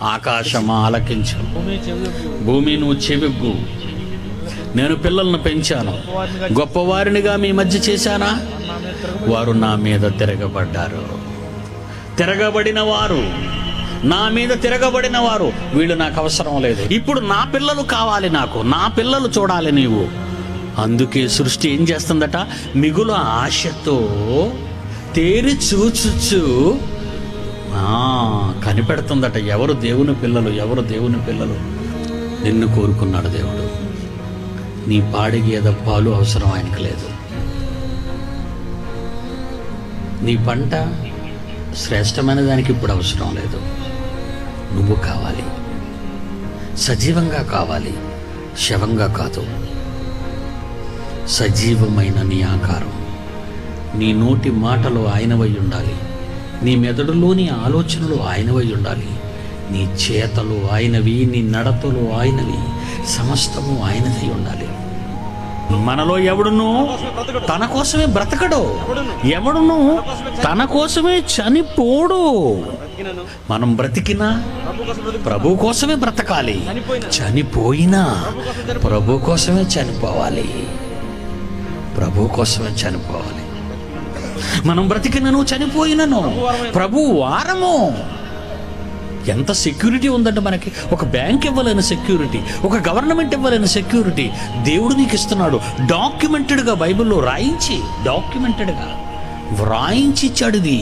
ఆకాశమా ఆలకించు, భూమి నువ్వు చెవిగ్గు. నేను పిల్లలను పెంచాను, గొప్పవారినిగా మీ మధ్య చేశానా? వారు నా మీద తిరగబడ్డారు. తిరగబడిన వారు, నా మీద తిరగబడిన వారు, వీళ్ళు నాకు అవసరం లేదు. ఇప్పుడు నా పిల్లలు కావాలి నాకు, నా పిల్లలు చూడాలి నీవు. అందుకే సృష్టి ఏం చేస్తుందట? మిగులు ఆశతో తేరి చూచుచు కనిపెడుతుందట. ఎవరు దేవుని పిల్లలు, ఎవరు దేవుని పిల్లలు. నిన్ను కోరుకున్నాడు దేవుడు. నీ పాడికి ఏదో పాలు అవసరం ఆయనకు లేదు. నీ పంట శ్రేష్టమైన దానికి ఇప్పుడు అవసరం లేదు. నువ్వు కావాలి, సజీవంగా కావాలి, శవంగా కాదు. సజీవమైన నీ ఆకారం, నీ నోటి మాటలు ఆయనవై ఉండాలి, నీ మెదడులోని ఆలోచనలు ఆయనవై ఉండాలి, నీ చేతలు ఆయనవి, నీ నడతలు ఆయనవి, సమస్తము ఆయనదై ఉండాలి. మనలో ఎవడును తన కోసమే బ్రతకడు, ఎవడును తన కోసమే చనిపోడు. మనం బ్రతికినా ప్రభు కోసమే బ్రతకాలి, చనిపోయినా ప్రభు కోసమే చనిపోవాలి, ప్రభు కోసమే చనిపోవాలి. మనం బ్రతికినను చనిపోయినను ప్రభు వారము. ఎంత సెక్యూరిటీ ఉందంటే మనకి. ఒక బ్యాంక్ ఇవ్వలేని సెక్యూరిటీ, ఒక గవర్నమెంట్ ఇవ్వలేని సెక్యూరిటీ దేవుడు నీకు ఇస్తున్నాడు. డాక్యుమెంటెడ్గా బైబిల్లో రాయించి, డాక్యుమెంటెడ్గా వ్రాయించి ఇచ్చాడు. ఇది